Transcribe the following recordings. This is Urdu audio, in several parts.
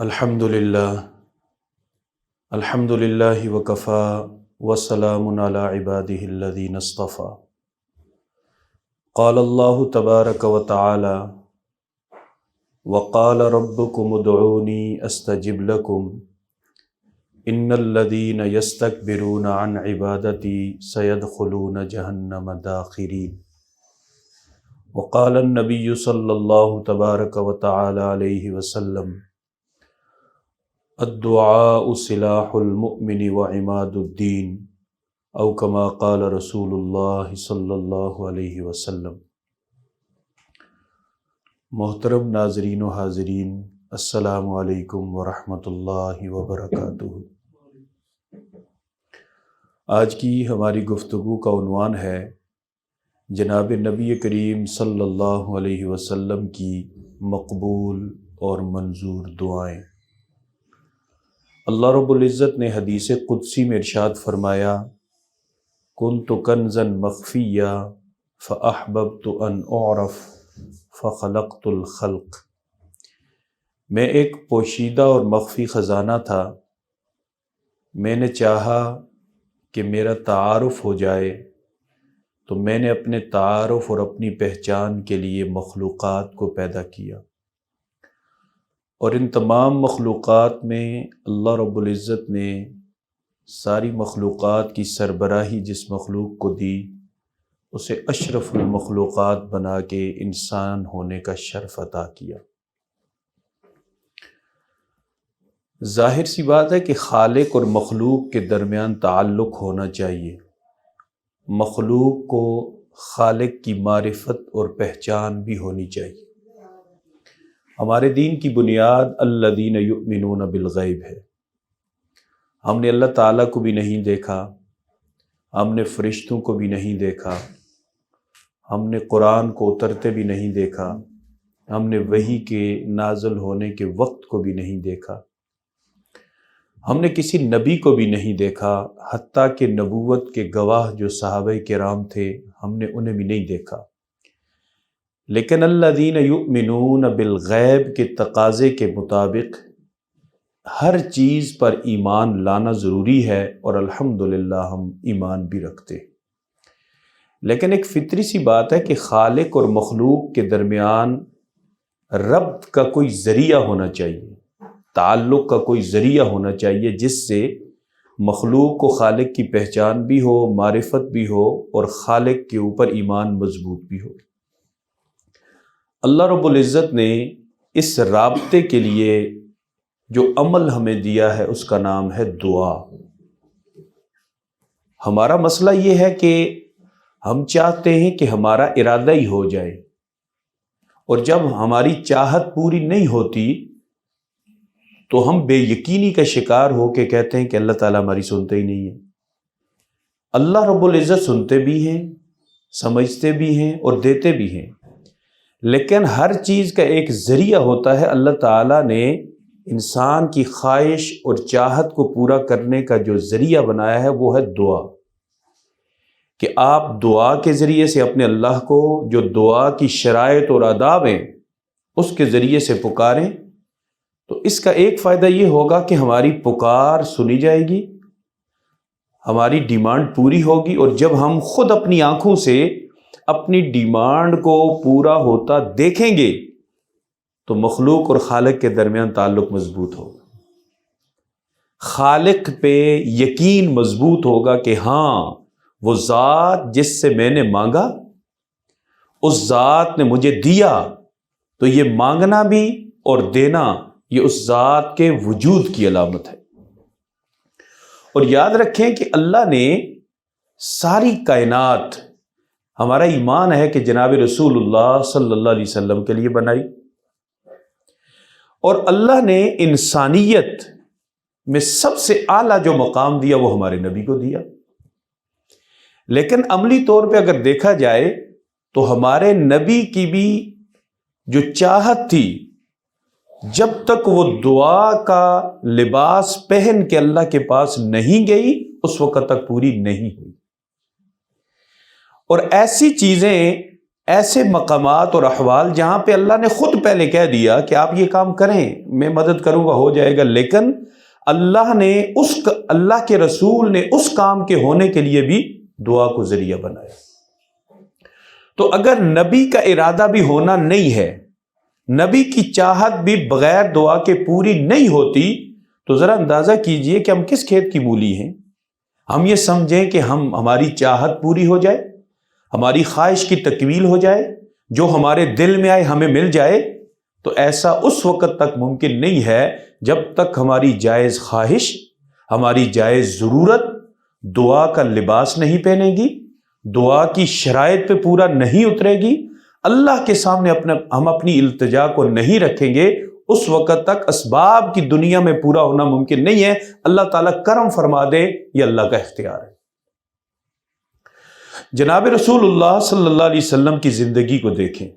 الحمد للہ وکفا وسلام علی عبادہ الذین اصطفیٰ۔ قال اللہ تبارک وتعالی وقال ربکم ادعونی استجب لکم ان الذین یستکبرون عن عبادتی سیدخلون جہنم داخرین۔ وقال النبی صلی اللہ تبارک وتعالی علیہ وسلم الدعاء سلاح المؤمن وعماد الدین او کما قال رسول اللہ صلی اللہ علیہ وسلم۔ محترم ناظرین و حاضرین، السلام علیکم ورحمۃ اللہ وبرکاتہ۔ آج کی ہماری گفتگو کا عنوان ہے جناب نبی کریم صلی اللہ علیہ وسلم کی مقبول اور منظور دعائیں۔ اللہ رب العزت نے حدیث قدسی میں ارشاد فرمایا کنت کنزا مخفیا فاحببت ان اعرف فخلقت الخلق۔ میں ایک پوشیدہ اور مخفی خزانہ تھا، میں نے چاہا کہ میرا تعارف ہو جائے تو میں نے اپنے تعارف اور اپنی پہچان کے لیے مخلوقات کو پیدا کیا، اور ان تمام مخلوقات میں اللہ رب العزت نے ساری مخلوقات کی سربراہی جس مخلوق کو دی اسے اشرف المخلوقات بنا کے انسان ہونے کا شرف عطا کیا۔ ظاہر سی بات ہے کہ خالق اور مخلوق کے درمیان تعلق ہونا چاہیے، مخلوق کو خالق کی معرفت اور پہچان بھی ہونی چاہیے۔ ہمارے دین کی بنیاد الذین یؤمنون بالغیب ہے۔ ہم نے اللہ تعالیٰ کو بھی نہیں دیکھا، ہم نے فرشتوں کو بھی نہیں دیکھا، ہم نے قرآن کو اترتے بھی نہیں دیکھا، ہم نے وحی کے نازل ہونے کے وقت کو بھی نہیں دیکھا، ہم نے کسی نبی کو بھی نہیں دیکھا، حتیٰ کہ نبوت کے گواہ جو صحابہ کرام تھے ہم نے انہیں بھی نہیں دیکھا۔ لیکن الذین یؤمنون بالغیب کے تقاضے کے مطابق ہر چیز پر ایمان لانا ضروری ہے، اور الحمدللہ ہم ایمان بھی رکھتے ہیں۔ لیکن ایک فطری سی بات ہے کہ خالق اور مخلوق کے درمیان ربط کا کوئی ذریعہ ہونا چاہیے، تعلق کا کوئی ذریعہ ہونا چاہیے جس سے مخلوق کو خالق کی پہچان بھی ہو، معرفت بھی ہو، اور خالق کے اوپر ایمان مضبوط بھی ہو۔ اللہ رب العزت نے اس رابطے کے لیے جو عمل ہمیں دیا ہے اس کا نام ہے دعا۔ ہمارا مسئلہ یہ ہے کہ ہم چاہتے ہیں کہ ہمارا ارادہ ہی ہو جائے، اور جب ہماری چاہت پوری نہیں ہوتی تو ہم بے یقینی کا شکار ہو کے کہتے ہیں کہ اللہ تعالیٰ ہماری سنتے ہی نہیں ہے۔ اللہ رب العزت سنتے بھی ہیں، سمجھتے بھی ہیں اور دیتے بھی ہیں، لیکن ہر چیز کا ایک ذریعہ ہوتا ہے۔ اللہ تعالیٰ نے انسان کی خواہش اور چاہت کو پورا کرنے کا جو ذریعہ بنایا ہے وہ ہے دعا، کہ آپ دعا کے ذریعے سے اپنے اللہ کو جو دعا کی شرائط اور آداب ہیں اس کے ذریعے سے پکاریں، تو اس کا ایک فائدہ یہ ہوگا کہ ہماری پکار سنی جائے گی، ہماری ڈیمانڈ پوری ہوگی، اور جب ہم خود اپنی آنکھوں سے اپنی ڈیمانڈ کو پورا ہوتا دیکھیں گے تو مخلوق اور خالق کے درمیان تعلق مضبوط ہوگا، خالق پہ یقین مضبوط ہوگا کہ ہاں وہ ذات جس سے میں نے مانگا اس ذات نے مجھے دیا، تو یہ مانگنا بھی اور دینا یہ اس ذات کے وجود کی علامت ہے۔ اور یاد رکھیں کہ اللہ نے ساری کائنات، ہمارا ایمان ہے کہ جناب رسول اللہ صلی اللہ علیہ وسلم کے لیے بنائی، اور اللہ نے انسانیت میں سب سے اعلیٰ جو مقام دیا وہ ہمارے نبی کو دیا۔ لیکن عملی طور پہ اگر دیکھا جائے تو ہمارے نبی کی بھی جو چاہت تھی جب تک وہ دعا کا لباس پہن کے اللہ کے پاس نہیں گئی اس وقت تک پوری نہیں ہوئی۔ اور ایسی چیزیں ایسے مقامات اور احوال جہاں پہ اللہ نے خود پہلے کہہ دیا کہ آپ یہ کام کریں، میں مدد کروں گا، ہو جائے گا، لیکن اللہ کے رسول نے اس کام کے ہونے کے لیے بھی دعا کو ذریعہ بنایا۔ تو اگر نبی کا ارادہ بھی ہونا نہیں ہے، نبی کی چاہت بھی بغیر دعا کے پوری نہیں ہوتی، تو ذرا اندازہ کیجئے کہ ہم کس کھیت کی مولی ہیں۔ ہم یہ سمجھیں کہ ہماری چاہت پوری ہو جائے، ہماری خواہش کی تکمیل ہو جائے، جو ہمارے دل میں آئے ہمیں مل جائے، تو ایسا اس وقت تک ممکن نہیں ہے جب تک ہماری جائز خواہش، ہماری جائز ضرورت دعا کا لباس نہیں پہنے گی، دعا کی شرائط پہ پورا نہیں اترے گی، اللہ کے سامنے ہم اپنی التجا کو نہیں رکھیں گے، اس وقت تک اسباب کی دنیا میں پورا ہونا ممکن نہیں ہے۔ اللہ تعالیٰ کرم فرما دے، یہ اللہ کا اختیار ہے۔ جناب رسول اللہ صلی اللہ علیہ وسلم کی زندگی کو دیکھیں۔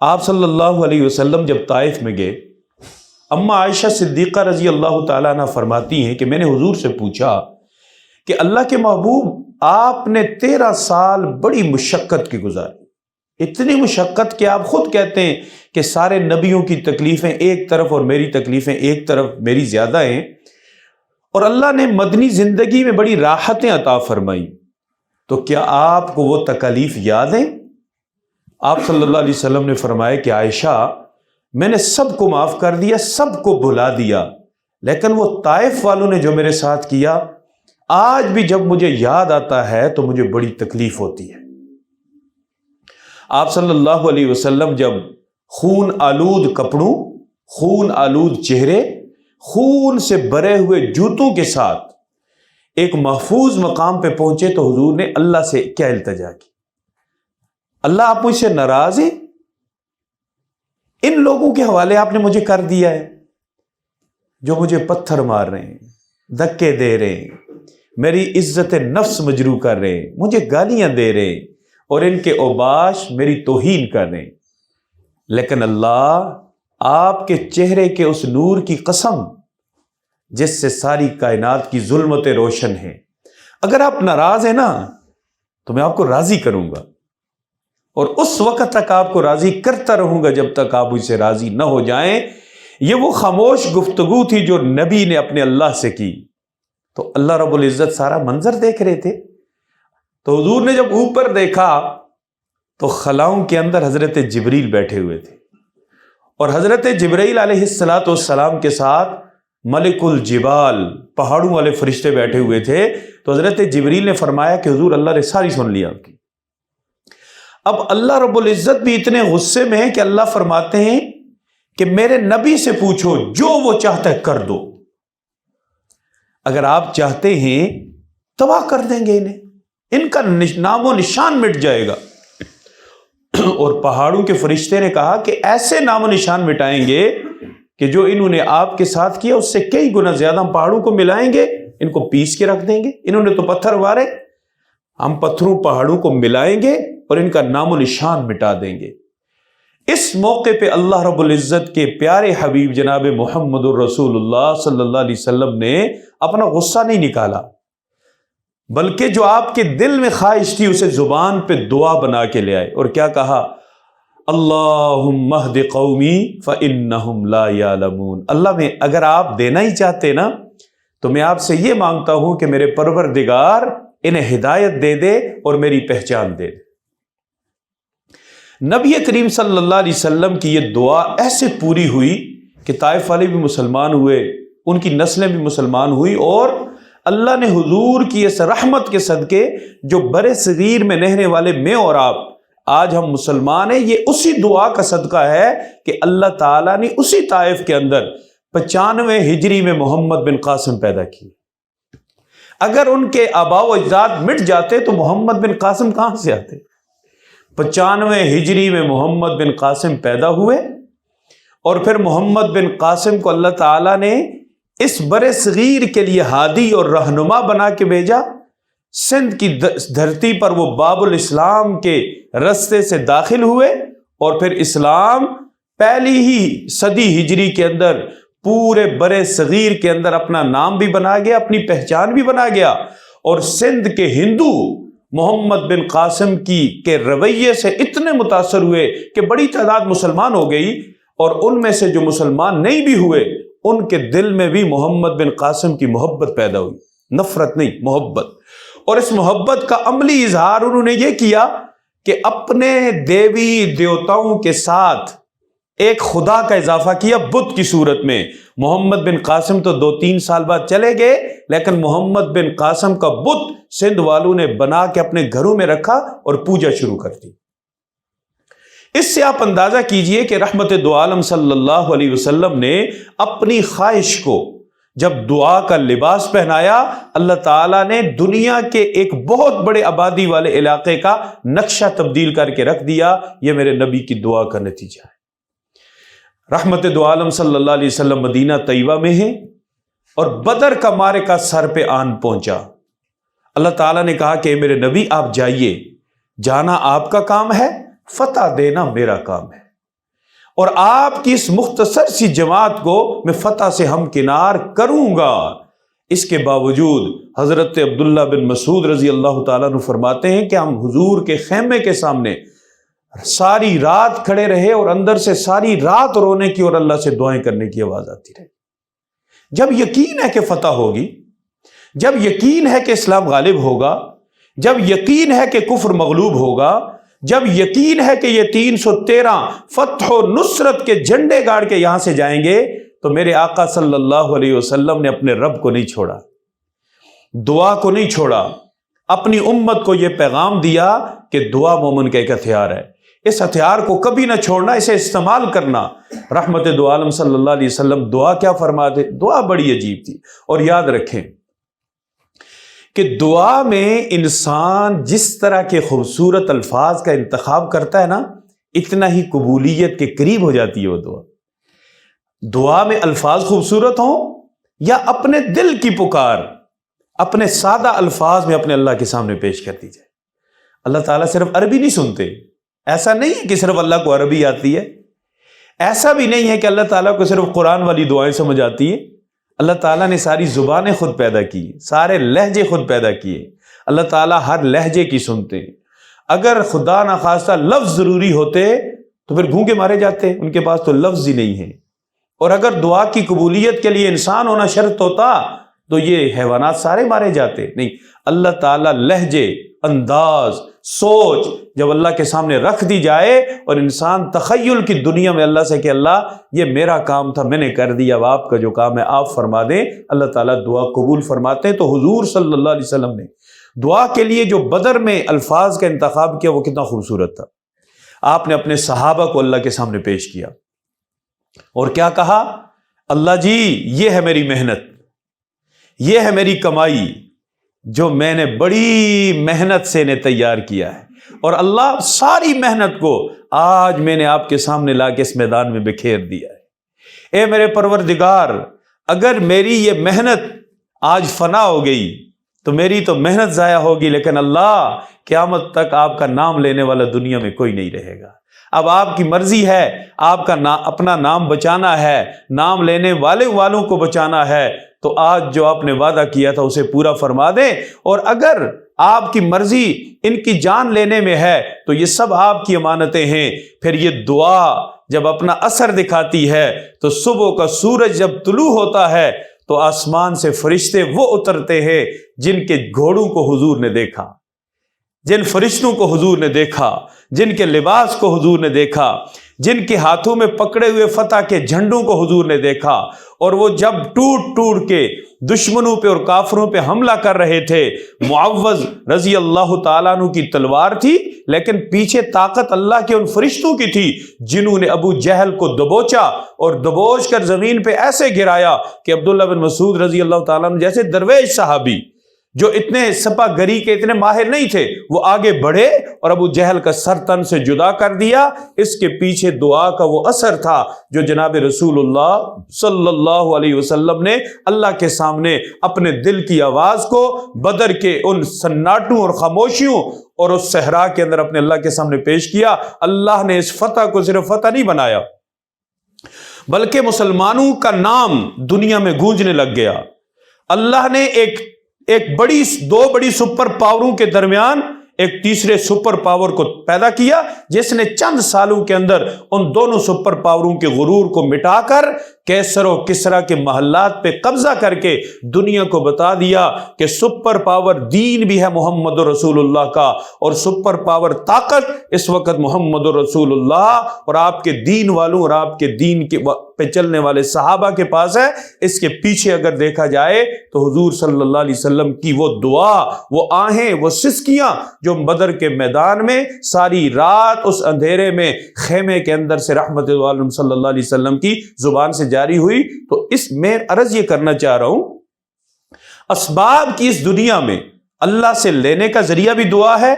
آپ صلی اللہ علیہ وسلم جب طائف میں گئے، اما عائشہ صدیقہ رضی اللہ تعالیٰ عنہ فرماتی ہیں کہ میں نے حضور سے پوچھا کہ اللہ کے محبوب، آپ نے 13 سال بڑی مشقت کی گزاری، اتنی مشقت کہ آپ خود کہتے ہیں کہ سارے نبیوں کی تکلیفیں ایک طرف اور میری تکلیفیں ایک طرف، میری زیادہ ہیں، اور اللہ نے مدنی زندگی میں بڑی راحتیں عطا فرمائی، تو کیا آپ کو وہ تکالیف یاد ہیں؟ آپ صلی اللہ علیہ وسلم نے فرمایا کہ عائشہ، میں نے سب کو معاف کر دیا، سب کو بھلا دیا، لیکن وہ طائف والوں نے جو میرے ساتھ کیا، آج بھی جب مجھے یاد آتا ہے تو مجھے بڑی تکلیف ہوتی ہے۔ آپ صلی اللہ علیہ وسلم جب خون آلود کپڑوں، خون آلود چہرے، خون سے بھرے ہوئے جوتوں کے ساتھ ایک محفوظ مقام پہ پہنچے تو حضور نے اللہ سے کیا التجا کی؟ اللہ، آپ مجھ سے ناراض ہیں؟ ان لوگوں کے حوالے آپ نے مجھے کر دیا ہے جو مجھے پتھر مار رہے ہیں، دھکے دے رہے ہیں، میری عزت نفس مجروح کر رہے ہیں، مجھے گالیاں دے رہے ہیں، اور ان کے اوباش میری توہین کر رہے ہیں، لیکن اللہ، آپ کے چہرے کے اس نور کی قسم جس سے ساری کائنات کی ظلمتیں روشن ہیں، اگر آپ ناراض ہیں نا تو میں آپ کو راضی کروں گا، اور اس وقت تک آپ کو راضی کرتا رہوں گا جب تک آپ مجھ سے راضی نہ ہو جائیں۔ یہ وہ خاموش گفتگو تھی جو نبی نے اپنے اللہ سے کی، تو اللہ رب العزت سارا منظر دیکھ رہے تھے۔ تو حضور نے جب اوپر دیکھا تو خلاؤں کے اندر حضرت جبریل بیٹھے ہوئے تھے، اور حضرت جبریل علیہ السلام کے ساتھ ملک الجبال، پہاڑوں والے فرشتے بیٹھے ہوئے تھے۔ تو حضرت جبریل نے فرمایا کہ حضور، اللہ نے ساری سن لی آپ کی۔ اب اللہ رب العزت بھی اتنے غصے میں ہے کہ اللہ فرماتے ہیں کہ میرے نبی سے پوچھو، جو وہ چاہتا ہے کر دو، اگر آپ چاہتے ہیں تباہ کر دیں گے انہیں، ان کا نام و نشان مٹ جائے گا۔ اور پہاڑوں کے فرشتے نے کہا کہ ایسے نام و نشان مٹائیں گے کہ جو انہوں نے آپ کے ساتھ کیا اس سے کئی گنا زیادہ ہم پہاڑوں کو ملائیں گے، ان کو پیس کے رکھ دیں گے، انہوں نے تو پتھر مارے، ہم پتھروں پہاڑوں کو ملائیں گے اور ان کا نام و نشان مٹا دیں گے۔ اس موقع پہ اللہ رب العزت کے پیارے حبیب جناب محمد الرسول اللہ صلی اللہ علیہ وسلم نے اپنا غصہ نہیں نکالا، بلکہ جو آپ کے دل میں خواہش تھی اسے زبان پہ دعا بنا کے لے آئے، اور کیا کہا؟ اللہم اہد قومی فإنہم لا یعلمون۔ اللہ، میں اگر آپ دینا ہی چاہتے نا تو میں آپ سے یہ مانگتا ہوں کہ میرے پروردگار انہیں ہدایت دے دے اور میری پہچان دے دے۔ نبی کریم صلی اللہ علیہ وسلم کی یہ دعا ایسے پوری ہوئی کہ طائف والے بھی مسلمان ہوئے، ان کی نسلیں بھی مسلمان ہوئی، اور اللہ نے حضور کی اس رحمت کے صدقے جو برے صغیر میں رہنے والے میں اور آپ آج ہم مسلمان ہیں، یہ اسی دعا کا صدقہ ہے کہ اللہ تعالیٰ نے اسی طائف کے اندر 95 ہجری میں محمد بن قاسم پیدا کی۔ اگر ان کے آباء و اجداد مٹ جاتے تو محمد بن قاسم کہاں سے آتے؟ 95 ہجری میں محمد بن قاسم پیدا ہوئے، اور پھر محمد بن قاسم کو اللہ تعالیٰ نے اس برے صغیر کے لیے ہادی اور رہنما بنا کے بھیجا۔ سندھ کی دھرتی پر وہ باب الاسلام کے رستے سے داخل ہوئے، اور پھر اسلام پہلی ہی صدی ہجری کے اندر پورے برے صغیر کے اندر اپنا نام بھی بنا گیا، اپنی پہچان بھی بنا گیا، اور سندھ کے ہندو محمد بن قاسم کے رویے سے اتنے متاثر ہوئے کہ بڑی تعداد مسلمان ہو گئی، اور ان میں سے جو مسلمان نہیں بھی ہوئے ان کے دل میں بھی محمد بن قاسم کی محبت پیدا ہوئی، نفرت نہیں، محبت۔ اور اس محبت کا عملی اظہار انہوں نے یہ کیا کہ اپنے دیوی دیوتاؤں کے ساتھ ایک خدا کا اضافہ کیا بت کی صورت میں۔ محمد بن قاسم تو 2-3 سال بعد چلے گئے، لیکن محمد بن قاسم کا بت سندھ والوں نے بنا کے اپنے گھروں میں رکھا اور پوجا شروع کر دی۔ اس سے آپ اندازہ کیجئے کہ رحمت دو عالم صلی اللہ علیہ وسلم نے اپنی خواہش کو جب دعا کا لباس پہنایا، اللہ تعالیٰ نے دنیا کے ایک بہت بڑے آبادی والے علاقے کا نقشہ تبدیل کر کے رکھ دیا۔ یہ میرے نبی کی دعا کا نتیجہ ہے۔ رحمت دو عالم صلی اللہ علیہ وسلم مدینہ طیبہ میں ہیں اور بدر کا معرکہ سر پہ آن پہنچا۔ اللہ تعالیٰ نے کہا کہ میرے نبی آپ جائیے، جانا آپ کا کام ہے، فتح دینا میرا کام ہے، اور آپ کی اس مختصر سی جماعت کو میں فتح سے ہمکنار کروں گا۔ اس کے باوجود حضرت عبداللہ بن مسعود رضی اللہ تعالیٰ عنہ فرماتے ہیں کہ ہم حضور کے خیمے کے سامنے ساری رات کھڑے رہے اور اندر سے ساری رات رونے کی اور اللہ سے دعائیں کرنے کی آواز آتی رہی۔ جب یقین ہے کہ فتح ہوگی، جب یقین ہے کہ اسلام غالب ہوگا، جب یقین ہے کہ کفر مغلوب ہوگا، جب یقین ہے کہ یہ 313 فتح و نصرت کے جھنڈے گاڑ کے یہاں سے جائیں گے، تو میرے آقا صلی اللہ علیہ وسلم نے اپنے رب کو نہیں چھوڑا، دعا کو نہیں چھوڑا، اپنی امت کو یہ پیغام دیا کہ دعا مومن کا ایک ہتھیار ہے، اس ہتھیار کو کبھی نہ چھوڑنا، اسے استعمال کرنا۔ رحمت دو عالم صلی اللہ علیہ وسلم دعا کیا فرماتے؟ دعا بڑی عجیب تھی، اور یاد رکھیں کہ دعا میں انسان جس طرح کے خوبصورت الفاظ کا انتخاب کرتا ہے نا، اتنا ہی قبولیت کے قریب ہو جاتی ہے وہ دعا۔ دعا میں الفاظ خوبصورت ہوں یا اپنے دل کی پکار اپنے سادہ الفاظ میں اپنے اللہ کے سامنے پیش کر دی جائے۔ اللہ تعالیٰ صرف عربی نہیں سنتے، ایسا نہیں ہے کہ صرف اللہ کو عربی آتی ہے، ایسا بھی نہیں ہے کہ اللہ تعالیٰ کو صرف قرآن والی دعائیں سمجھ آتی ہیں۔ اللہ تعالیٰ نے ساری زبانیں خود پیدا کی، سارے لہجے خود پیدا کیے، اللہ تعالیٰ ہر لہجے کی سنتے ہیں۔ اگر خدا نخواستہ لفظ ضروری ہوتے تو پھر گونگے مارے جاتے، ان کے پاس تو لفظ ہی نہیں ہے۔ اور اگر دعا کی قبولیت کے لیے انسان ہونا شرط ہوتا تو یہ حیوانات سارے مارے جاتے۔ نہیں، اللہ تعالیٰ لہجے، انداز، سوچ جب اللہ کے سامنے رکھ دی جائے اور انسان تخیل کی دنیا میں اللہ سے کہ اللہ یہ میرا کام تھا، میں نے کر دیا، اب آپ کا جو کام ہے آپ فرما دیں، اللہ تعالیٰ دعا قبول فرماتے ہیں۔ تو حضور صلی اللہ علیہ وسلم نے دعا کے لیے جو بدر میں الفاظ کا انتخاب کیا وہ کتنا خوبصورت تھا۔ آپ نے اپنے صحابہ کو اللہ کے سامنے پیش کیا اور کیا کہا؟ اللہ جی یہ ہے میری محنت، یہ ہے میری کمائی جو میں نے بڑی محنت سے انہیں تیار کیا ہے، اور اللہ ساری محنت کو آج میں نے آپ کے سامنے لا کے اس میدان میں بکھیر دیا ہے۔ اے میرے پروردگار، اگر میری یہ محنت آج فنا ہو گئی تو میری تو محنت ضائع ہوگی، لیکن اللہ قیامت تک آپ کا نام لینے والا دنیا میں کوئی نہیں رہے گا۔ اب آپ کی مرضی ہے، آپ کا اپنا نام بچانا ہے، نام لینے والوں کو بچانا ہے، تو آج جو آپ نے وعدہ کیا تھا اسے پورا فرما دیں، اور اگر آپ کی مرضی ان کی جان لینے میں ہے تو یہ سب آپ کی امانتیں ہیں۔ پھر یہ دعا جب اپنا اثر دکھاتی ہے تو صبح کا سورج جب طلوع ہوتا ہے تو آسمان سے فرشتے وہ اترتے ہیں جن کے گھوڑوں کو حضور نے دیکھا، جن فرشتوں کو حضور نے دیکھا، جن کے لباس کو حضور نے دیکھا، جن کے ہاتھوں میں پکڑے ہوئے فتح کے جھنڈوں کو حضور نے دیکھا، اور وہ جب ٹوٹ کے دشمنوں پہ اور کافروں پہ حملہ کر رہے تھے، معوذ رضی اللہ تعالیٰ عنہ کی تلوار تھی لیکن پیچھے طاقت اللہ کے ان فرشتوں کی تھی جنہوں نے ابو جہل کو دبوچا اور دبوچ کر زمین پہ ایسے گرایا کہ عبداللہ بن مسعود رضی اللہ تعالیٰ عنہ جیسے درویش صحابی جو اتنے سپا گری کے اتنے ماہر نہیں تھے، وہ آگے بڑھے اور ابو جہل کا سر تن سے جدا کر دیا۔ اس کے پیچھے دعا کا وہ اثر تھا جو جناب رسول اللہ صلی اللہ علیہ وسلم نے اللہ کے سامنے اپنے دل کی آواز کو بدر کے ان سناٹوں اور خاموشیوں اور اس صحرا کے اندر اپنے اللہ کے سامنے پیش کیا۔ اللہ نے اس فتح کو صرف فتح نہیں بنایا بلکہ مسلمانوں کا نام دنیا میں گونجنے لگ گیا۔ اللہ نے دو بڑی سپر پاوروں کے درمیان ایک تیسرے سپر پاور کو پیدا کیا جس نے چند سالوں کے اندر ان دونوں سپر پاوروں کے غرور کو مٹا کر کیسر و کسرا کے محلات پہ قبضہ کر کے دنیا کو بتا دیا کہ سپر پاور دین بھی ہے محمد رسول اللہ کا، اور سپر پاور طاقت اس وقت محمد رسول اللہ اور آپ کے دین والوں اور آپ کے دین کے پہ چلنے والے صحابہ کے پاس ہے۔ اس کے پیچھے اگر دیکھا جائے تو حضور صلی اللہ علیہ وسلم کی وہ دعا، وہ آہیں، وہ سسکیاں جو بدر کے میدان میں ساری رات اس اندھیرے میں خیمے کے اندر سے رحمت عالم صلی اللہ علیہ وسلم کی زبان سے جاری ہوئی، تو اس میں عرض یہ کرنا چاہ رہا ہوں، اسباب کی اس دنیا میں اللہ سے لینے کا ذریعہ بھی دعا ہے،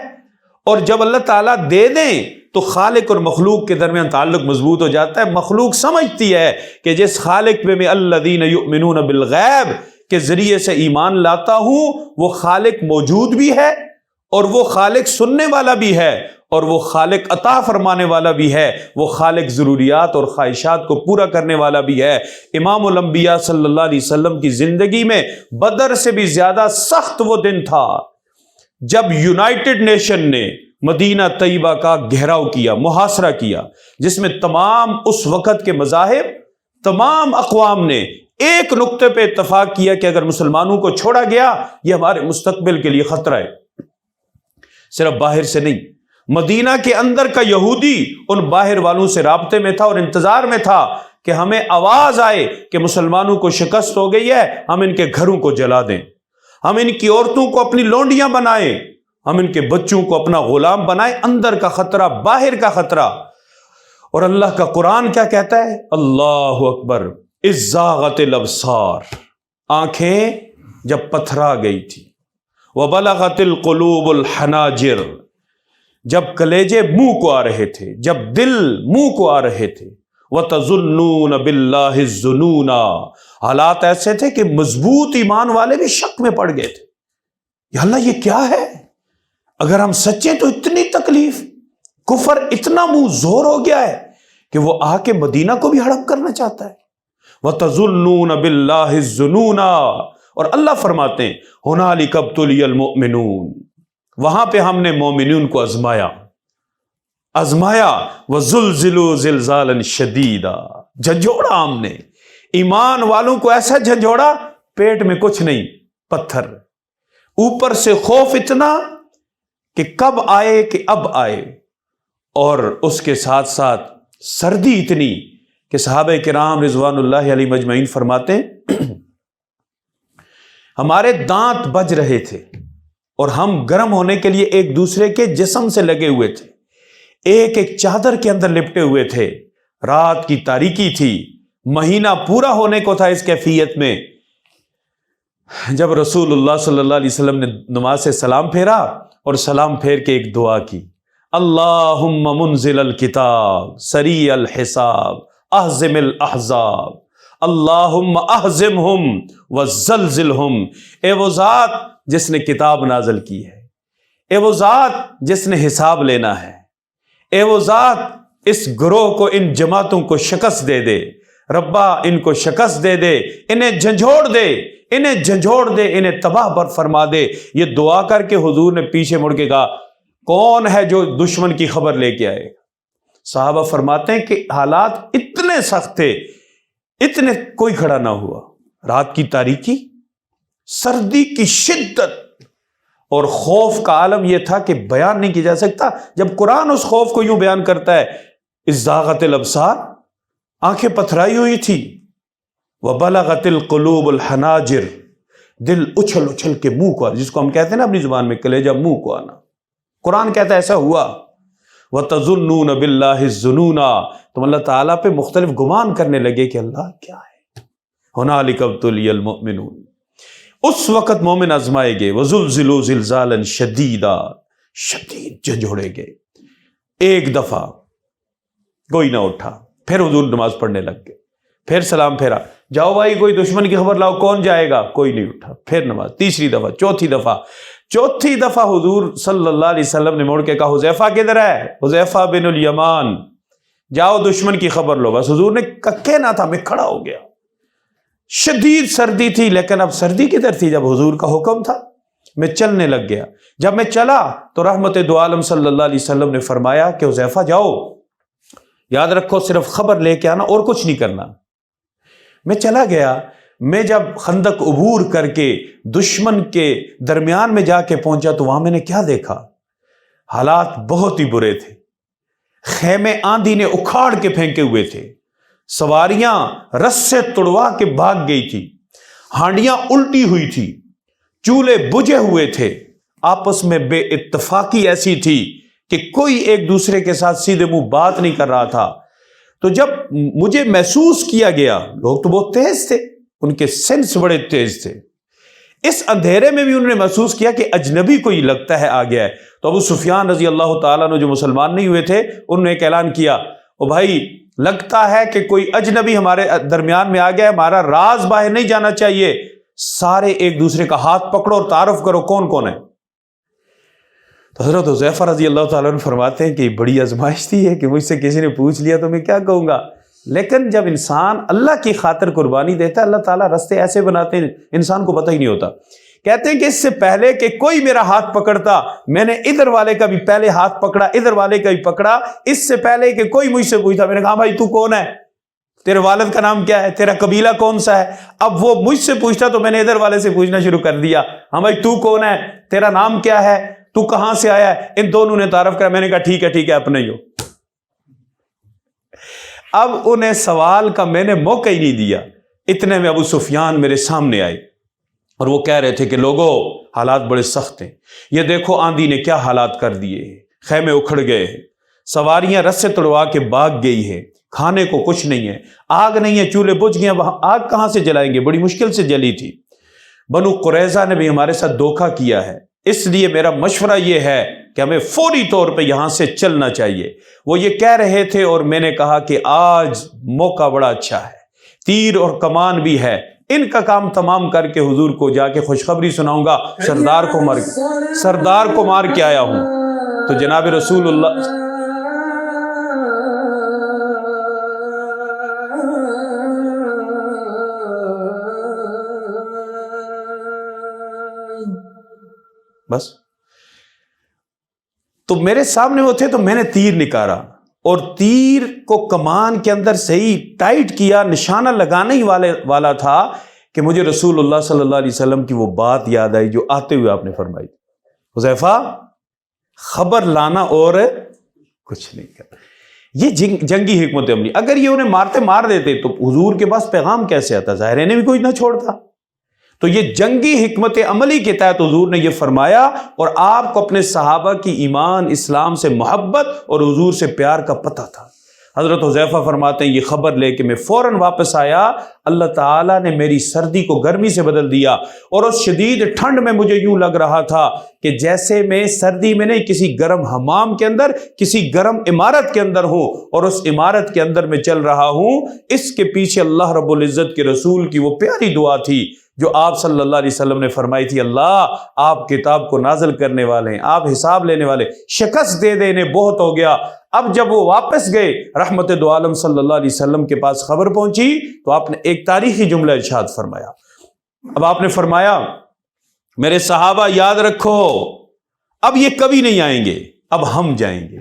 اور جب اللہ تعالیٰ دے دیں تو خالق اور مخلوق کے درمیان تعلق مضبوط ہو جاتا ہے۔ مخلوق سمجھتی ہے کہ جس خالق پہ میں الذین یؤمنون بالغیب کے ذریعے سے ایمان لاتا ہوں، وہ خالق موجود بھی ہے، اور وہ خالق سننے والا بھی ہے، اور وہ خالق عطا فرمانے والا بھی ہے، وہ خالق ضروریات اور خواہشات کو پورا کرنے والا بھی ہے۔ امام الانبیاء صلی اللہ علیہ وسلم کی زندگی میں بدر سے بھی زیادہ سخت وہ دن تھا جب یونائٹڈ نیشن نے مدینہ طیبہ کا گھیراؤ کیا، محاصرہ کیا، جس میں تمام اس وقت کے مذاہب، تمام اقوام نے ایک نقطے پہ اتفاق کیا کہ اگر مسلمانوں کو چھوڑا گیا یہ ہمارے مستقبل کے لیے خطرہ ہے۔ صرف باہر سے نہیں، مدینہ کے اندر کا یہودی ان باہر والوں سے رابطے میں تھا اور انتظار میں تھا کہ ہمیں آواز آئے کہ مسلمانوں کو شکست ہو گئی ہے، ہم ان کے گھروں کو جلا دیں، ہم ان کی عورتوں کو اپنی لونڈیاں بنائیں، ہم ان کے بچوں کو اپنا غلام بنائیں۔ اندر کا خطرہ، باہر کا خطرہ۔ اور اللہ کا قرآن کیا کہتا ہے؟ اللہ اکبر، اذ زاغت الابصار، آنکھیں جب پتھرا گئی تھی، وبلغت القلوب الحناجر، جب کلیجے منہ کو آ رہے تھے، جب دل منہ کو آ رہے تھے، وَتَظُنُّونَ بِاللَّهِ الظُّنُونَ، حالات ایسے تھے کہ مضبوط ایمان والے بھی شک میں پڑ گئے تھے، یا اللہ یہ کیا ہے؟ اگر ہم سچے تو اتنی تکلیف، کفر اتنا منہ زور ہو گیا ہے کہ وہ آ کے مدینہ کو بھی ہڑپ کرنا چاہتا ہے۔ وَتَظُنُّونَ بِاللَّهِ الظُّنُونَ، اور اللہ فرماتے ہیں هُنَالِكَ ابْتُلِيَ الْمُؤْمِنُونَ، وہاں پہ ہم نے مومنین کو آزمایا، وَزُلْزِلُوا زِلْزَالًا شَدِيدًا، جھنجھوڑا ہم نے ایمان والوں کو، ایسا جھنجھوڑا پیٹ میں کچھ نہیں، پتھر، اوپر سے خوف اتنا کہ کب آئے کہ اب آئے، اور اس کے ساتھ ساتھ سردی اتنی کہ صحابہ کرام رضوان اللہ علیہ مجمعین فرماتے ہیں ہمارے دانت بج رہے تھے اور ہم گرم ہونے کے لیے ایک دوسرے کے جسم سے لگے ہوئے تھے، ایک ایک چادر کے اندر لپٹے ہوئے تھے، رات کی تاریکی تھی، مہینہ پورا ہونے کو تھا اس کیفیت میں۔ جب رسول اللہ صلی اللہ علیہ وسلم نے نماز سے سلام پھیرا اور سلام پھیر کے ایک دعا کی، اللہم منزل الکتاب سریع الحساب اہزم الاحزاب اللہم اہزمہم وزلزلہم، اے وہ ذات جس نے کتاب نازل کی ہے، اے وہ ذات جس نے حساب لینا ہے، اے وہ ذات اس گروہ کو، ان جماعتوں کو شکست دے دے، ربا ان کو شکست دے دے، انہیں جھنجھوڑ دے، انہیں جھنجھوڑ دے، انہیں تباہ بر فرما دے۔ یہ دعا کر کے حضور نے پیچھے مڑ کے کہا کون ہے جو دشمن کی خبر لے کے آئے؟ صحابہ فرماتے ہیں کہ حالات اتنے سخت تھے، اتنے کوئی کھڑا نہ ہوا، رات کی تاریکی، سردی کی شدت اور خوف کا عالم یہ تھا کہ بیان نہیں کیا جا سکتا۔ جب قرآن اس خوف کو یوں بیان کرتا ہے، اذ زاغت الابصار، آنکھیں پتھرائی ہوئی تھی، وبلغت القلوب الحناجر، دل اچھل اچھل کے منہ کو، جس کو ہم کہتے ہیں نا اپنی زبان میں کلیجہ منہ کو آنا، قرآن کہتا ہے ایسا ہوا۔ وَتَظُنُّونَ بِاللَّهِ الظُّنُونَ، تم اللہ تعالیٰ پہ مختلف گمان کرنے لگے کہ اللہ کیا ہے۔ هُنَالِكَ ابْتُلِيَ الْمُؤْمِنُونَ، اس وقت مومن آزمائے گئے، وَزُلْزِلُوا زِلْزَالًا شَدِيدًا، شدید جھنجھوڑے گئے۔ ایک دفعہ کوئی نہ اٹھا، پھر حضور نماز پڑھنے لگ گئے، پھر سلام پھیرا، جاؤ بھائی کوئی دشمن کی خبر لاؤ، کون جائے گا؟ کوئی نہیں اٹھا، پھر نماز، تیسری دفعہ، چوتھی دفعہ حضور صلی اللہ علیہ وسلم نے موڑ کے کہا حذیفہ کدھر ہے؟ حذیفہ بن الیمان، جاؤ دشمن کی خبر لو۔ بس حضور نے ککے نہ تھا، میں کھڑا ہو گیا۔ شدید سردی تھی، لیکن اب سردی کدھر تھی جب حضور کا حکم تھا۔ میں چلنے لگ گیا۔ جب میں چلا تو رحمت دو عالم صلی اللہ علیہ وسلم نے فرمایا کہ حذیفہ جاؤ، یاد رکھو صرف خبر لے کے آنا اور کچھ نہیں کرنا۔ میں چلا گیا۔ میں جب خندق عبور کر کے دشمن کے درمیان میں جا کے پہنچا تو وہاں میں نے کیا دیکھا؟ حالات بہت ہی برے تھے۔ خیمے آندھی نے اکھاڑ کے پھینکے ہوئے تھے، سواریاں رسے تڑوا کے بھاگ گئی تھی، ہانڈیاں الٹی ہوئی تھی، چولہے بجھے ہوئے تھے، آپس میں بے اتفاقی ایسی تھی کہ کوئی ایک دوسرے کے ساتھ سیدھے منہ بات نہیں کر رہا تھا۔ تو جب مجھے محسوس کیا گیا، لوگ تو بہت تیز تھے، ان کے سینس بڑے تیز تھے، اس اندھیرے میں بھی انہوں نے محسوس کیا کہ اجنبی کوئی لگتا ہے آ گیا ہے۔ تو ابو سفیان رضی اللہ تعالیٰ عنہ جو مسلمان نہیں ہوئے تھے، انہوں نے ایک اعلان کیا، او بھائی لگتا ہے کہ کوئی اجنبی ہمارے درمیان میں آ گیا ہے، ہمارا راز باہر نہیں جانا چاہیے، سارے ایک دوسرے کا ہاتھ پکڑو اور تعارف کرو کون کون ہے۔ تو حضرت حذیفہ رضی اللہ تعالیٰ عنہ فرماتے ہیں کہ یہ بڑی آزمائش تھی ہے کہ مجھ سے کسی نے پوچھ لیا تو میں کیا کہوں گا، لیکن جب انسان اللہ کی خاطر قربانی دیتا ہے، اللہ تعالیٰ رستے ایسے بناتے ہیں انسان کو پتہ ہی نہیں ہوتا۔ کہتے ہیں کہ اس سے پہلے کہ کوئی میرا ہاتھ پکڑتا، میں نے ادھر والے کا بھی پہلے ہاتھ پکڑا، ادھر والے کا بھی پکڑا، اس سے پہلے کہ کوئی مجھ سے پوچھتا، میں نے کہا بھائی تو کون ہے، تیرے والد کا نام کیا ہے، تیرا قبیلہ کون سا ہے۔ اب وہ مجھ سے پوچھتا تو میں نے ادھر والے سے پوچھنا شروع کر دیا، ہاں بھائی تو کون ہے، تیرا نام کیا ہے، تو کہاں سے آیا ہے۔ ان دونوں نے تعارف کرا، میں نے کہا ٹھیک ہے اپنے ہی ہو۔ اب انہیں سوال کا میں نے موقع ہی نہیں دیا، اتنے میں ابو سفیان میرے سامنے آئے اور وہ کہہ رہے تھے کہ لوگوں حالات بڑے سخت ہیں، یہ دیکھو آندھی نے کیا حالات کر دیے ہیں، خیمے اکھڑ گئے ہیں، سواریاں رسے تڑوا کے بھاگ گئی ہیں، کھانے کو کچھ نہیں ہے، آگ نہیں ہے، چولہے بجھ گئے، وہاں آگ کہاں سے جلائیں گے، بڑی مشکل سے جلی تھی، بنو قریظہ نے بھی ہمارے ساتھ دھوکہ کیا ہے، اس لیے میرا مشورہ یہ ہے کہ ہمیں فوری طور پہ یہاں سے چلنا چاہیے۔ وہ یہ کہہ رہے تھے اور میں نے کہا کہ آج موقع بڑا اچھا ہے، تیر اور کمان بھی ہے، ان کا کام تمام کر کے حضور کو جا کے خوشخبری سناؤں گا، سردار کو مار کے آیا ہوں۔ تو جناب رسول اللہ بس تو میرے سامنے وہ تھے، تو میں نے تیر نکالا اور تیر کو کمان کے اندر صحیح ٹائٹ کیا، نشانہ لگانے ہی والا تھا کہ مجھے رسول اللہ صلی اللہ علیہ وسلم کی وہ بات یاد آئی جو آتے ہوئے آپ نے فرمائی، حذیفہ خبر لانا اور کچھ نہیں کرنا۔ یہ جنگی حکمت عملی، اگر یہ انہیں مارتے مار دیتے تو حضور کے پاس پیغام کیسے آتا، ظاہر انہیں بھی کوئی نہ چھوڑتا۔ تو یہ جنگی حکمت عملی کے تحت حضور نے یہ فرمایا، اور آپ کو اپنے صحابہ کی ایمان اسلام سے محبت اور حضور سے پیار کا پتہ تھا۔ حضرت حذیفہ فرماتے ہیں یہ خبر لے کے میں فوراً واپس آیا، اللہ تعالیٰ نے میری سردی کو گرمی سے بدل دیا، اور اس شدید ٹھنڈ میں مجھے یوں لگ رہا تھا کہ جیسے میں سردی میں نہیں، کسی گرم حمام کے اندر، کسی گرم عمارت کے اندر ہوں، اور اس عمارت کے اندر میں چل رہا ہوں۔ اس کے پیچھے اللہ رب العزت کے رسول کی وہ پیاری دعا تھی جو آپ صلی اللہ علیہ وسلم نے فرمائی تھی، اللہ آپ کتاب کو نازل کرنے والے ہیں، آپ حساب لینے والے، شکست دے دے انہیں بہت ہو گیا۔ اب جب وہ واپس گئے، رحمت دو عالم صلی اللہ علیہ وسلم کے پاس خبر پہنچی تو آپ نے ایک تاریخی جملہ ارشاد فرمایا۔ اب آپ نے فرمایا میرے صحابہ یاد رکھو، اب یہ کبھی نہیں آئیں گے، اب ہم جائیں گے،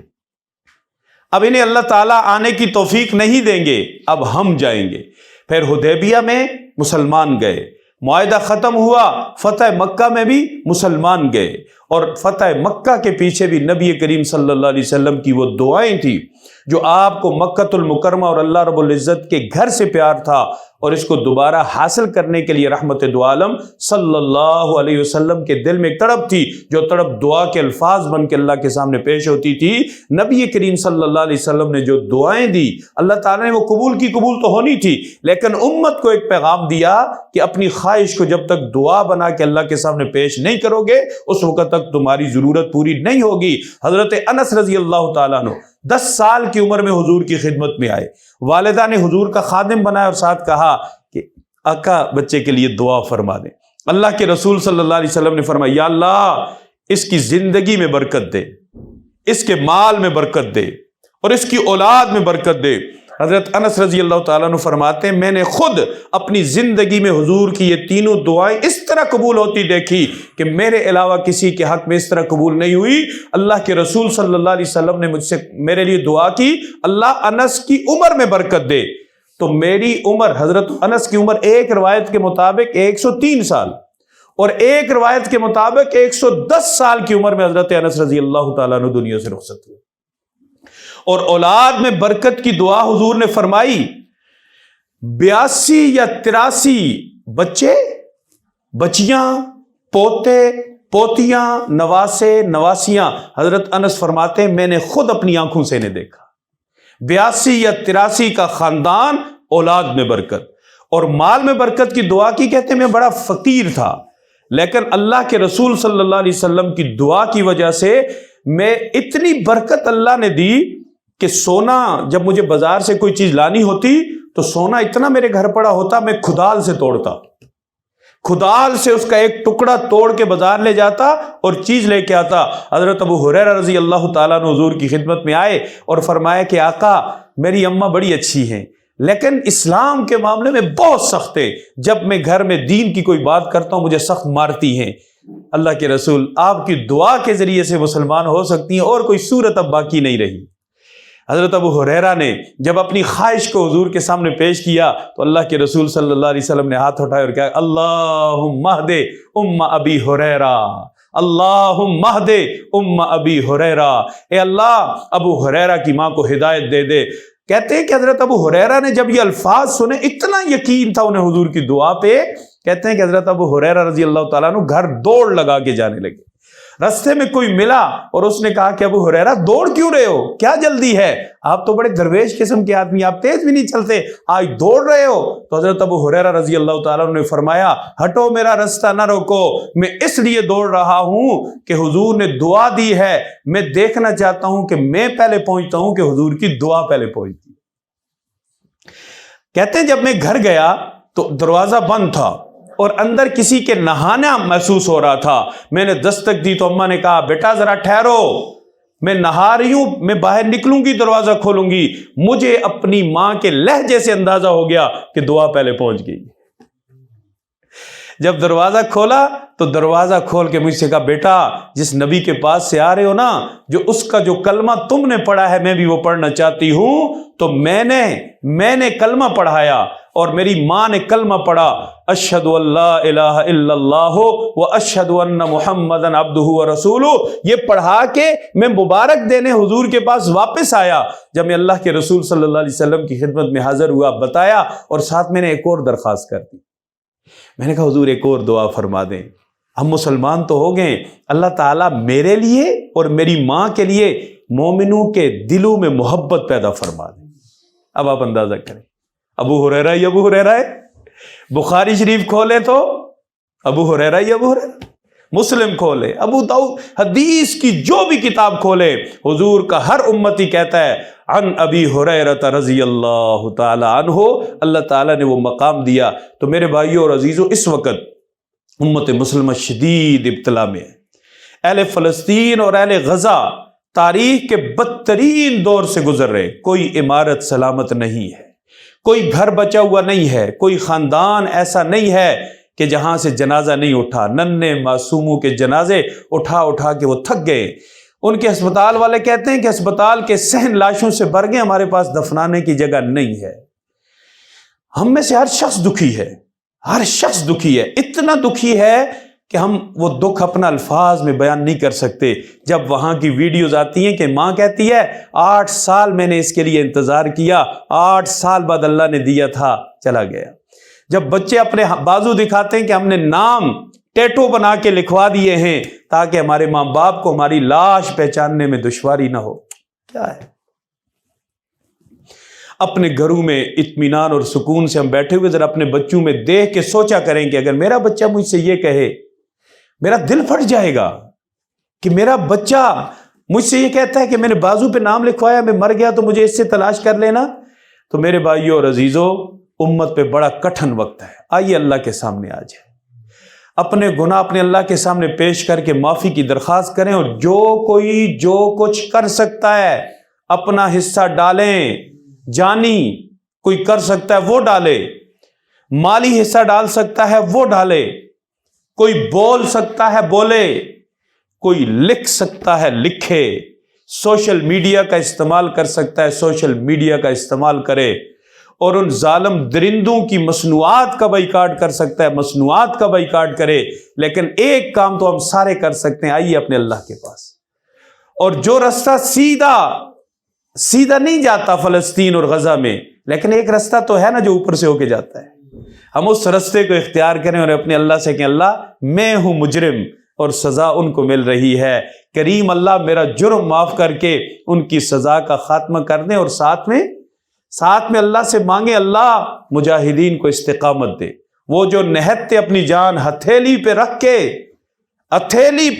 اب انہیں اللہ تعالیٰ آنے کی توفیق نہیں دیں گے، اب ہم جائیں گے۔ پھر حدیبیہ میں مسلمان گئے، معاہدہ ختم ہوا، فتح مکہ میں بھی مسلمان گئے، اور فتح مکہ کے پیچھے بھی نبی کریم صلی اللہ علیہ وسلم کی وہ دعائیں تھی جو آپ کو مکۃ المکرمہ اور اللہ رب العزت کے گھر سے پیار تھا، اور اس کو دوبارہ حاصل کرنے کے لیے رحمت دو عالم صلی اللہ علیہ وسلم کے دل میں ایک تڑپ تھی، جو تڑپ دعا کے الفاظ بن کے اللہ کے سامنے پیش ہوتی تھی۔ نبی کریم صلی اللہ علیہ وسلم نے جو دعائیں دی، اللہ تعالیٰ نے وہ قبول تو ہونی تھی، لیکن امت کو ایک پیغام دیا کہ اپنی خواہش کو جب تک دعا بنا کے اللہ کے سامنے پیش نہیں کرو گے، اس وقت تک تمہاری ضرورت پوری نہیں ہوگی۔ حضرت انس رضی اللہ تعالیٰ عنہ 10 سال کی عمر میں حضور کی خدمت میں آئے، والدہ نے حضور کا خادم بنایا اور ساتھ کہا کہ آقا بچے کے لیے دعا فرما دیں۔ اللہ کے رسول صلی اللہ علیہ وسلم نے فرمایا یا اللہ اس کی زندگی میں برکت دے، اس کے مال میں برکت دے، اور اس کی اولاد میں برکت دے، حضرت انس رضی اللہ تعالیٰ عنہ فرماتے ہیں میں نے خود اپنی زندگی میں حضور کی یہ تینوں دعائیں اس طرح قبول ہوتی دیکھی کہ میرے علاوہ کسی کے حق میں اس طرح قبول نہیں ہوئی۔ اللہ کے رسول صلی اللہ علیہ وسلم نے مجھ سے میرے لیے دعا کی اللہ انس کی عمر میں برکت دے، تو میری عمر، حضرت انس کی عمر ایک روایت کے مطابق 103 سال اور ایک روایت کے مطابق 110 سال کی عمر میں حضرت انس رضی اللہ تعالیٰ عنہ دنیا سے رخصت ہوئے۔ اور اولاد میں برکت کی دعا حضور نے فرمائی، 82 یا 83 بچے، بچیاں، پوتے، پوتیاں، نواسے، نواسیاں، حضرت انس فرماتے ہیں میں نے خود اپنی آنکھوں سے انہیں دیکھا۔ 82 یا 83 کا خاندان، اولاد میں برکت اور مال میں برکت کی دعا کی۔ کہتے ہیں میں بڑا فقیر تھا، لیکن اللہ کے رسول صلی اللہ علیہ وسلم کی دعا کی وجہ سے میں اتنی برکت اللہ نے دی کہ سونا، جب مجھے بازار سے کوئی چیز لانی ہوتی تو سونا اتنا میرے گھر پڑا ہوتا، میں کھدال سے توڑتا، کھدال سے اس کا ایک ٹکڑا توڑ کے بازار لے جاتا اور چیز لے کے آتا۔ حضرت ابو ہریرہ رضی اللہ تعالیٰ عنہ حضور کی خدمت میں آئے اور فرمایا کہ آقا میری اماں بڑی اچھی ہیں لیکن اسلام کے معاملے میں بہت سخت ہے، جب میں گھر میں دین کی کوئی بات کرتا ہوں مجھے سخت مارتی ہیں۔ اللہ کے رسول آپ کی دعا کے ذریعے سے مسلمان ہو سکتی ہیں اور کوئی صورت اب باقی نہیں رہی۔ حضرت ابو ہریرہ نے جب اپنی خواہش کو حضور کے سامنے پیش کیا تو اللہ کے رسول صلی اللہ علیہ وسلم نے ہاتھ اٹھائے اور کہا اللہم اہد ام ابی ہریرہ، اللہم اہد ام ابی ہریرہ، اے اللہ ابو ہریرہ کی ماں کو ہدایت دے دے۔ کہتے ہیں کہ حضرت ابو ہریرہ نے جب یہ الفاظ سنے اتنا یقین تھا انہیں حضور کی دعا پہ، کہتے ہیں کہ حضرت ابو ہریرہ رضی اللہ تعالیٰ عنہ گھر دوڑ لگا کے جانے لگے۔ رستے میں کوئی ملا اور اس نے کہا کہ ابو ہریرہ دوڑ کیوں رہے ہو، کیا جلدی ہے، آپ تو بڑے درویش قسم کے آدمی، آپ تیز بھی نہیں چلتے، آج دوڑ رہے ہو؟ تو حضرت ابو ہریرہ رضی اللہ تعالیٰ عنہ نے فرمایا ہٹو میرا رستہ نہ روکو، میں اس لیے دوڑ رہا ہوں کہ حضور نے دعا دی ہے، میں دیکھنا چاہتا ہوں کہ میں پہلے پہنچتا ہوں کہ حضور کی دعا پہلے پہنچتی۔ کہتے ہیں جب میں گھر گیا تو دروازہ بند تھا اور اندر کسی کے نہانا محسوس ہو رہا تھا، میں نے دستک دی تو اماں نے کہا بیٹا ذرا ٹھہرو، میں نہا رہی ہوں، میں باہر نکلوں گی دروازہ کھولوں گی۔ مجھے اپنی ماں کے لہجے سے اندازہ ہو گیا کہ دعا پہلے پہنچ گئی۔ جب دروازہ کھولا تو دروازہ کھول کے مجھ سے کہا بیٹا جس نبی کے پاس سے آ رہے ہو نا، جو اس کا جو کلمہ تم نے پڑھا ہے میں بھی وہ پڑھنا چاہتی ہوں، تو میں نے کلمہ پڑھایا اور میری ماں نے کلمہ پڑھا، اشہد ان لا الہ الا اللہ و اشہد ان محمدن عبدہ و رسولہ، یہ پڑھا کے میں مبارک دینے حضور کے پاس واپس آیا۔ جب میں اللہ کے رسول صلی اللہ علیہ وسلم کی خدمت میں حاضر ہوا، بتایا اور ساتھ میں نے ایک اور درخواست کر دی، میں نے کہا حضور ایک اور دعا فرما دیں، ہم مسلمان تو ہو گئے، اللہ تعالیٰ میرے لیے اور میری ماں کے لیے مومنوں کے دلوں میں محبت پیدا فرما دیں۔ اب آپ اندازہ کریں ابو ہریرہ ہی ابو ہریرہ ہے، بخاری شریف کھولے تو ابو ہریرہ ہی ابو ہریرہ، مسلم کھولے، ابو داؤد، حدیث کی جو بھی کتاب کھولے، حضور کا ہر امتی کہتا ہے عن ابی ہریرہ رضی اللہ تعالی عنہ، اللہ تعالیٰ نے وہ مقام دیا۔ تو میرے بھائیوں اور عزیزوں، اس وقت امت مسلمہ شدید ابتلا میں ہے۔ اہل فلسطین اور اہل غزہ تاریخ کے بدترین دور سے گزر رہے، کوئی عمارت سلامت نہیں ہے، کوئی گھر بچا ہوا نہیں ہے، کوئی خاندان ایسا نہیں ہے کہ جہاں سے جنازہ نہیں اٹھا، ننھے معصوموں کے جنازے اٹھا کے وہ تھک گئے۔ ان کے ہسپتال والے کہتے ہیں کہ ہسپتال کے صحن لاشوں سے بھر گئے، ہمارے پاس دفنانے کی جگہ نہیں ہے۔ ہم میں سے ہر شخص دکھی ہے، ہر شخص دکھی ہے، اتنا دکھی ہے کہ ہم وہ دکھ اپنا الفاظ میں بیان نہیں کر سکتے۔ جب وہاں کی ویڈیوز آتی ہیں کہ ماں کہتی ہے 8 سال میں نے اس کے لیے انتظار کیا، 8 سال بعد اللہ نے دیا تھا، چلا گیا۔ جب بچے اپنے بازو دکھاتے ہیں کہ ہم نے نام ٹیٹو بنا کے لکھوا دیے ہیں تاکہ ہمارے ماں باپ کو ہماری لاش پہچاننے میں دشواری نہ ہو، کیا ہے؟ اپنے گھروں میں اطمینان اور سکون سے ہم بیٹھے ہوئے ذرا اپنے بچوں میں دیکھ کے سوچا کریں کہ اگر میرا بچہ مجھ سے یہ کہے، میرا دل پھٹ جائے گا کہ میرا بچہ مجھ سے یہ کہتا ہے کہ میں نے بازو پہ نام لکھوایا، میں مر گیا تو مجھے اس سے تلاش کر لینا۔ تو میرے بھائیوں اور عزیزوں، امت پہ بڑا کٹھن وقت ہے، آئیے اللہ کے سامنے آ جائیں، اپنے گناہ اپنے اللہ کے سامنے پیش کر کے معافی کی درخواست کریں، اور جو کوئی جو کچھ کر سکتا ہے اپنا حصہ ڈالیں۔ جانی کوئی کر سکتا ہے وہ ڈالے، مالی حصہ ڈال سکتا ہے وہ ڈالے، کوئی بول سکتا ہے بولے، کوئی لکھ سکتا ہے لکھے، سوشل میڈیا کا استعمال کر سکتا ہے سوشل میڈیا کا استعمال کرے، اور ان ظالم درندوں کی مصنوعات کا بائیکاٹ کر سکتا ہے مصنوعات کا بائیکاٹ کرے۔ لیکن ایک کام تو ہم سارے کر سکتے ہیں، آئیے اپنے اللہ کے پاس، اور جو رستہ سیدھا نہیں جاتا فلسطین اور غزہ میں، لیکن ایک رستہ تو ہے نا جو اوپر سے ہو کے جاتا ہے، ہم اس رستے کو اختیار کریں اور اپنے اللہ سے کہیں اللہ میں ہوں مجرم اور سزا ان کو مل رہی ہے، کریم اللہ میرا جرم معاف کر کے ان کی سزا کا خاتمہ کر دیں، اور ساتھ میں اللہ سے مانگیں اللہ مجاہدین کو استقامت دے۔ وہ جو نہتے اپنی جان ہتھیلی پہ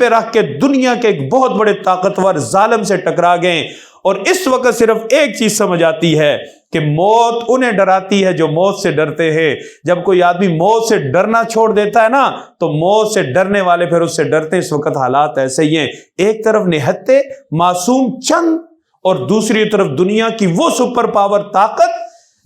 رکھ کے دنیا کے ایک بہت بڑے طاقتور ظالم سے ٹکرا گئے، اور اس وقت صرف ایک چیز سمجھ آتی ہے کہ موت انہیں ڈراتی ہے جو موت سے ڈرتے ہیں۔ جب کوئی آدمی موت سے ڈرنا چھوڑ دیتا ہے نا تو موت سے ڈرنے والے پھر اس سے ڈرتے ہیں۔ اس وقت حالات ایسے ہی ہیں، ایک طرف نہتے معصوم چند، اور دوسری طرف دنیا کی وہ سپر پاور طاقت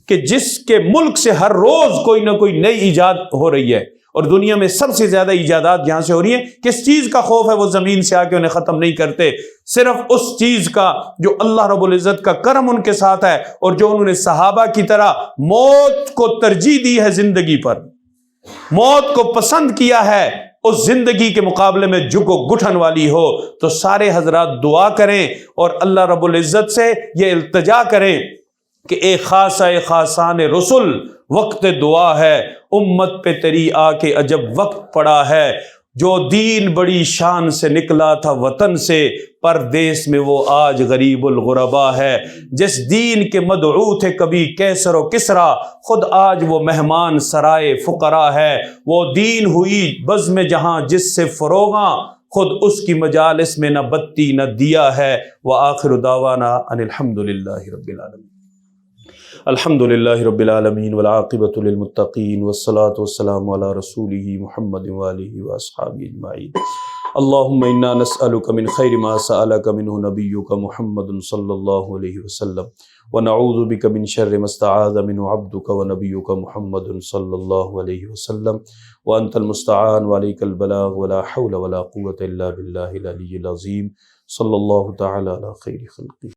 کہ جس کے ملک سے ہر روز کوئی نہ کوئی نئی ایجاد ہو رہی ہے، اور دنیا میں سب سے زیادہ ایجادات جہاں سے ہو رہی ہیں، کس چیز کا خوف ہے وہ زمین سے آ کے انہیں ختم نہیں کرتے، صرف اس چیز کا جو اللہ رب العزت کا کرم ان کے ساتھ ہے، اور جو انہوں نے صحابہ کی طرح موت کو ترجیح دی ہے زندگی پر، موت کو پسند کیا ہے اس زندگی کے مقابلے میں جو کو گٹھن والی ہو۔ تو سارے حضرات دعا کریں اور اللہ رب العزت سے یہ التجا کریں کہ اے خاصان رسول وقت دعا ہے، امت پہ تیری آ کے عجب وقت پڑا ہے، جو دین بڑی شان سے نکلا تھا وطن سے، پردیس میں وہ آج غریب الغربا ہے، جس دین کے مدعو تھے کبھی کیسر و کسرا، خود آج وہ مہمان سرائے فقراء ہے، وہ دین ہوئی بزم جہاں جس سے فروغاں، خود اس کی مجالس میں نہ بتی نہ دیا ہے۔ وآخر دعوانا ان الحمدللہ رب العالمین۔ الحمدللہ رب العالمین والعاقبۃ للمتقین والصلاة والسلام علی رسولہ محمد وآلہ واصحابہ اجمعین۔ اللہم انا نسألک من خیر ما سألک منہ نبیک محمد صلی اللہ علیہ وسلم، ونعوذ بک من شر ما استعاذ منہ عبدک ونبیک محمد صلی اللہ علیہ وسلم، وانت المستعان وعلیک البلاغ ولا حول ولا قوة الا باللہ العلی العظیم، صلی اللہ تعالی علی خیر خلقہ۔